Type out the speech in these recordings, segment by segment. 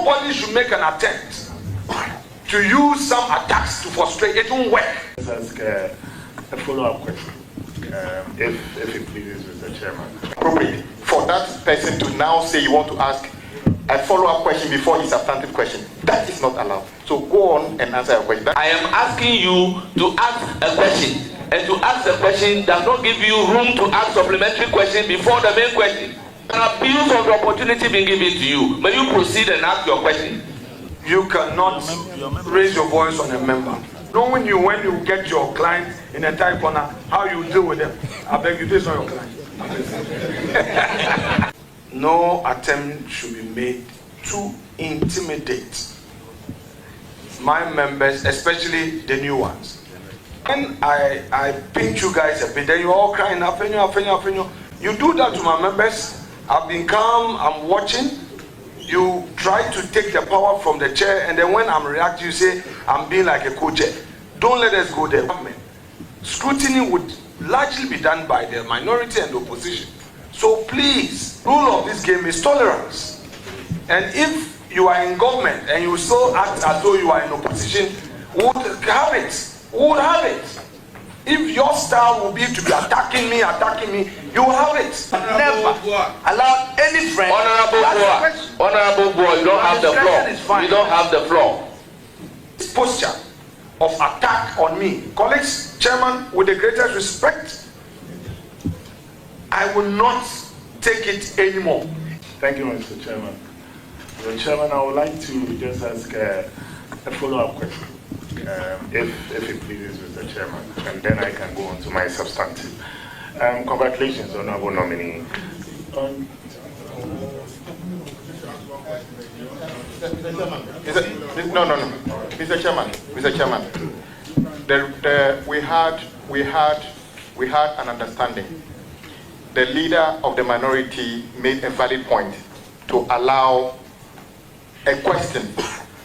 nobody should make an attempt to use some attacks to frustrate. It won't work. Let's ask a follow-up question, if it pleases Mr. Chairman. Appropriate for that person to now say you want to ask a follow-up question before his substantive question. That is not allowed. So go on and answer your question. I am asking you to ask a question, and to ask the question does not give you room to ask supplementary question before the main question. An abuse of the opportunity being given to you. May you proceed and ask your question. You cannot raise your voice on a member. Knowing you when you get your client in a tight corner, how you deal with them. I beg you, this is not your client. No attempt should be made to intimidate my members, especially the new ones. When I pinch you guys a bit, then you're all crying, you do that to my members. I've been calm, I'm watching. You try to take the power from the chair, and then when I'm reacting, you say, I'm being like a co-chair. Don't let us go there. Scrutiny would largely be done by the minority and the opposition. So please, rule of this game is tolerance. And if you are in government and you still act as though you are in opposition, we would have it. We would have it. If your style will be to be attacking me, you will have it. Never allow any friend. Honorable boy, you don't have the floor. You don't have the floor. This posture of attack on me, colleagues, chairman, with the greatest respect, I will not take it anymore. Thank you, Mr. Chairman. Mr. Chairman, I would like to just ask a follow-up question, if it pleases Mr. Chairman, and then I can go on to my substantive. Congratulations, honorable nominee. No. Mr. Chairman. We had an understanding. The leader of the minority made a valid point to allow a question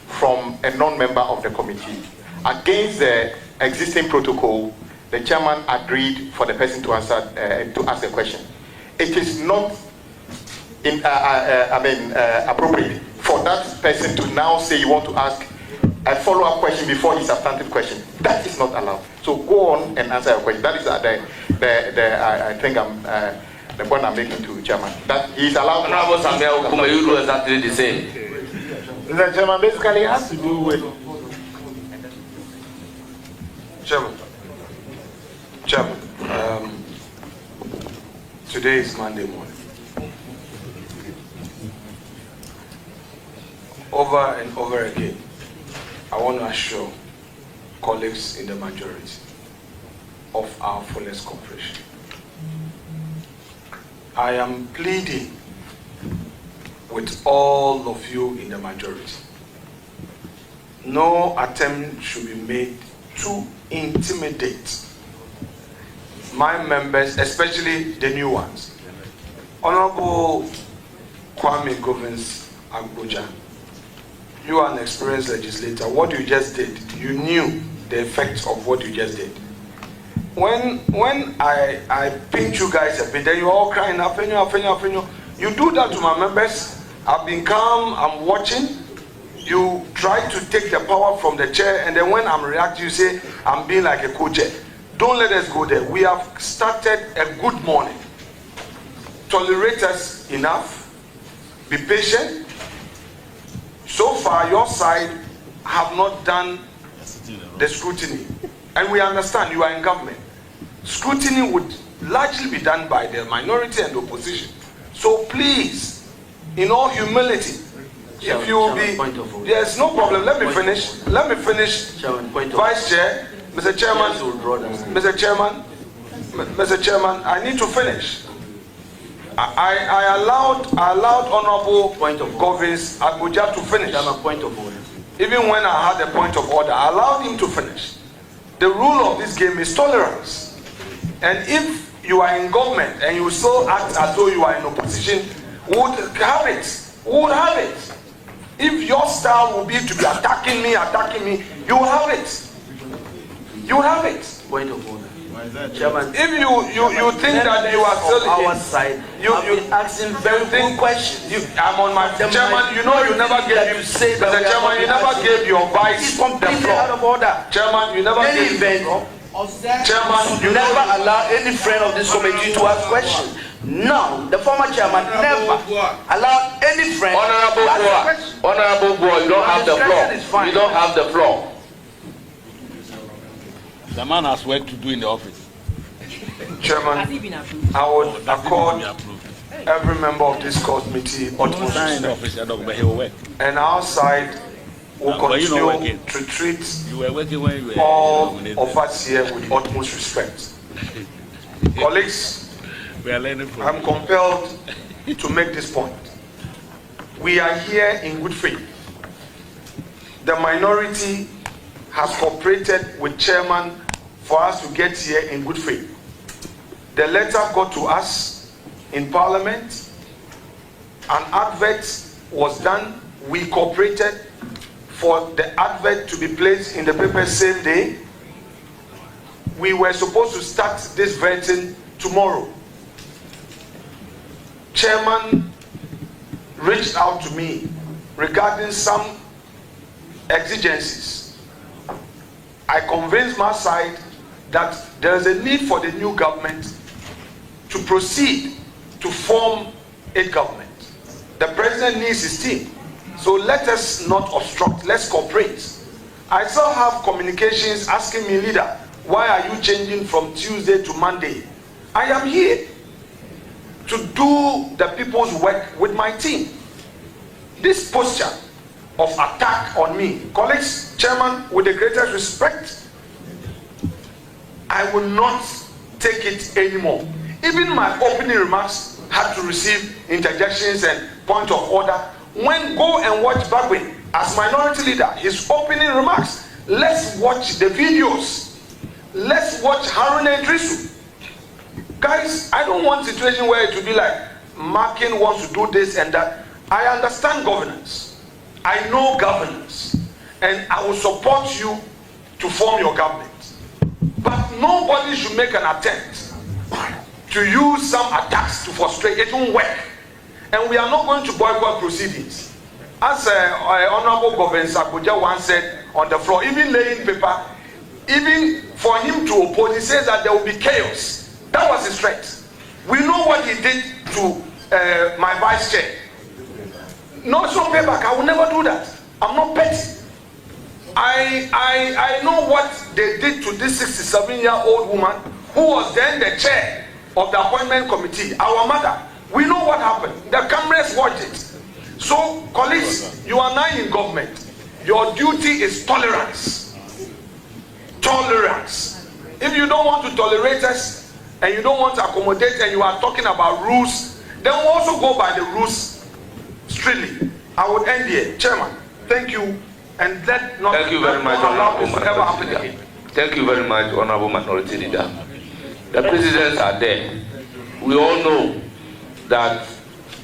from a non-member of the committee. Against the existing protocol, the chairman agreed for the person to answer to ask a question. It is not appropriate for that person to now say you want to ask a follow-up question before his substantive question. That is not allowed. So go on and answer your question. That is I think the point I'm making to chairman. That he is allowed. Honorable Sammy, you do exactly the same. Mr. Chairman, basically it has to do with Chairman, today is Monday morning. Over and over again, I want to assure colleagues in the majority of our fullest cooperation. I am pleading with all of you in the majority. No attempt should be made to intimidate my members, especially the new ones. Honorable Kwame Govins Agboja, you are an experienced legislator. What you just did, you knew the effects of what you just did. When I pinch you guys a bit, then you're all crying, you do that to my members. I've been calm, I'm watching. You try to take the power from the chair, and then when I'm reacting, you say, I'm being like a co-chair. Don't let us go there. We have started a good morning. Tolerate us enough. Be patient. So far, your side have not done the scrutiny. And we understand you are in government. Scrutiny would largely be done by the minority and the opposition. So please, in all humility, if you will be, there's no problem. Let me finish. Vice Chair, Mr. Chairman, I need to finish. I allowed Honorable Govins Agboja to finish. Even when I had a point of order, I allowed him to finish. The rule of this game is tolerance. And if you are in government and you still act as though you are in opposition, we would have it. We would have it. If your style will be to be attacking me, you will have it. You will have it. Point of order. Chairman, If you think that you are still on our side, you been asking very good questions. I'm on my chairman. You know you never gave you say that Mr. Chairman. You never gave your vice It's completely out of order. Chairman, you never Any gave event, Chairman, you never allow any friend of this committee to ask questions. No, the former chairman never allowed any friend to ask questions. Honorable Boy, you don't have the floor. You don't have the floor. The man has work to do in the office. Chairman, I would accord every member of this committee utmost respect. And our side will continue to treat all of us here with utmost respect. Colleagues, I'm compelled to make this point. We are here in good faith. The minority has cooperated with chairman for us to get here in good faith. The letter got to us in Parliament. An advert was done. We cooperated for the advert to be placed in the paper same day. We were supposed to start this vetting tomorrow. Chairman reached out to me regarding some exigencies. I convinced my side that there is a need for the new government to proceed to form a government. The president needs his team. So let us not obstruct, let's cooperate. I still have communications asking me, leader, why are you changing from Tuesday to Monday? I am here to do the people's work with my team. This posture of attack on me, colleagues, chairman, with the greatest respect, I will not take it anymore. Even my opening remarks had to receive interjections and point of order. When go and watch Bagwin as minority leader, his opening remarks, let's watch the videos. Let's watch Harun and Drisu. Guys, I don't want a situation where it will be like Markin wants to do this and that. I understand governance. I know governance. And I will support you to form your government. But nobody should make an attempt to use some attacks to frustrate. It won't work. And we are not going to boycott proceedings. As Honorable Governor Sakuja once said on the floor, even laying paper, even for him to oppose, he says that there will be chaos. That was his threat. We know what he did to my vice chair. No, it's not payback. I will never do that. I'm not petty. I know what they did to this 67-year-old woman who was then the chair of the appointment committee, our mother. We know what happened. The cameras watched it. So, colleagues, you are now in government. Your duty is tolerance. Tolerance. If you don't want to tolerate us and you don't want to accommodate and you are talking about rules, then we'll also go by the rules strictly. I would end here. Chairman, thank you. And let not thank you very much, allow this to ever happen again. Thank you very much, Honorable Minority Leader. The presidents are there. We all know that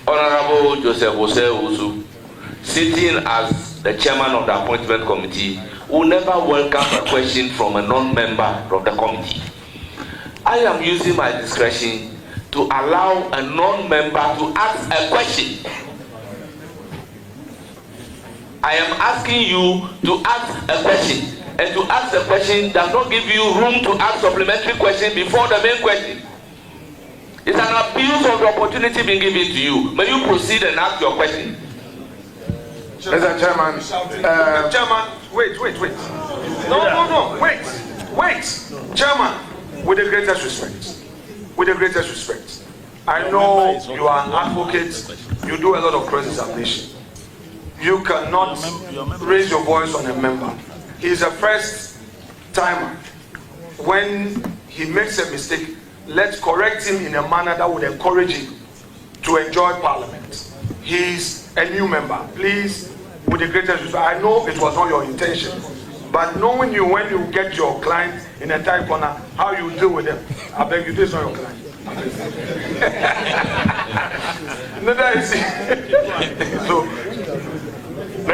Honorable Joseph Ose-Usu, sitting as the chairman of the appointment committee, will never welcome a question from a non-member of the committee. I am using my discretion to allow a non-member to ask a question. I am asking you to ask a question, and to ask the question does not give you room to ask supplementary question before the main question. It's an abuse of the opportunity being given to you. May you proceed and ask your question. Mr. Chairman, Chairman, wait. No, wait. Chairman, with the greatest respect, I know you are an advocate, you do a lot of cross-examination. You cannot raise your voice on a member. He is a first timer. When he makes a mistake, let's correct him in a manner that would encourage him to enjoy Parliament. He's a new member. Please, with the greatest respect, I know it was not your intention, but knowing you when you get your client in a tight corner, how you deal with them, I beg you, this is not your client. No, that is it. So,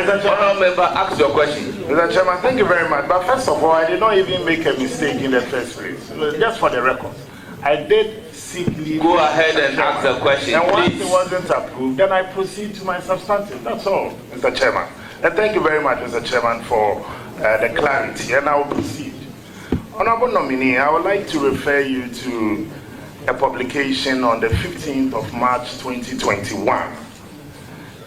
Mr. Chairman, Honourable member, ask your question. Mr. Chairman, thank you very much. But first of all, I did not even make a mistake in the first place. Just for the record, I did seek leave. Go ahead and ask the question, And once please. it wasn't approved, then I proceed to my substantive. That's all, Mr. Chairman. And thank you very much, Mr. Chairman, for the clarity. And I will proceed. Honorable nominee, I would like to refer you to a publication on the 15th of March 2021.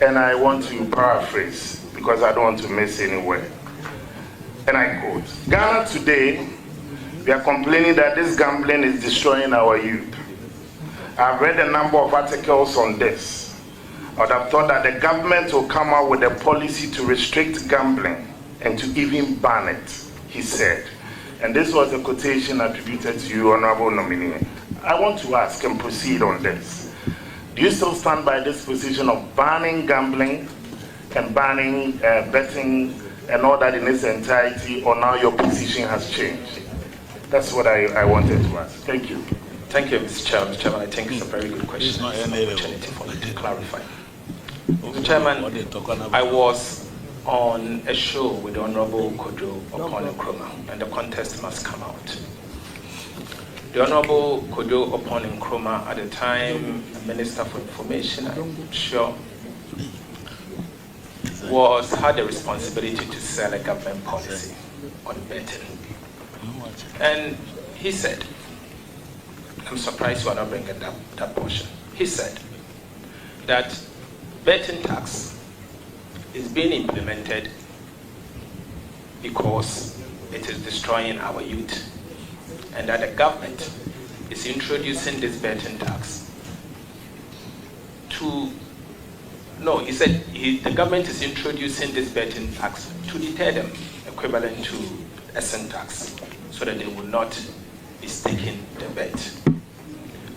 And I want to paraphrase because I don't want to miss any word. And I quote, Ghana today, we are complaining that this gambling is destroying our youth. I've read a number of articles on this. I would have thought that the government will come out with a policy to restrict gambling and to even ban it, he said. And this was a quotation attributed to you, Honorable Nominee. I want to ask and proceed on this. Do you still stand by this position of banning gambling and banning betting and all that in its entirety, or now your position has changed? That's what I wanted to ask. Thank you. Thank you, Mr. Chairman. Mr. Chairman, I think it's a very good question. It's an opportunity for me to clarify. Mr. Chairman, I was on a show with the Honorable Kojo Opon Nkrumah, and the contest must come out. The Honorable Kojo Opon Nkrumah, at the time Minister for Information, I'm sure, had the responsibility to sell a government policy on betting. And he said, I'm surprised you are not bringing that portion. He said that betting tax is being implemented because it is destroying our youth, and that the government is introducing this betting tax he said the government is introducing this betting tax to deter them, equivalent to a sin tax, so that they will not be staking the bet.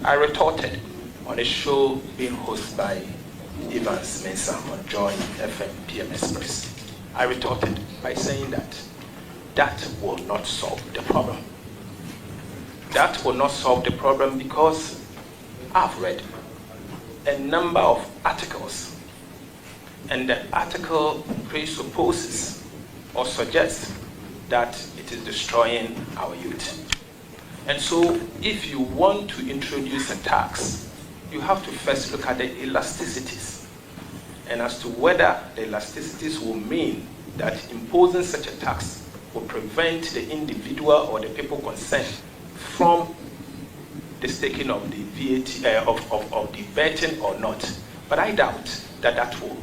I retorted on a show being hosted by Evans Mensah on Joy FM PM Express. I retorted by saying that will not solve the problem. That will not solve the problem because I've read a number of articles, and the article presupposes or suggests that it is destroying our youth. And so if you want to introduce a tax, you have to first look at the elasticities, and as to whether the elasticities will mean that imposing such a tax will prevent the individual or the people concerned from the staking of the VAT of the betting or not. But I doubt that will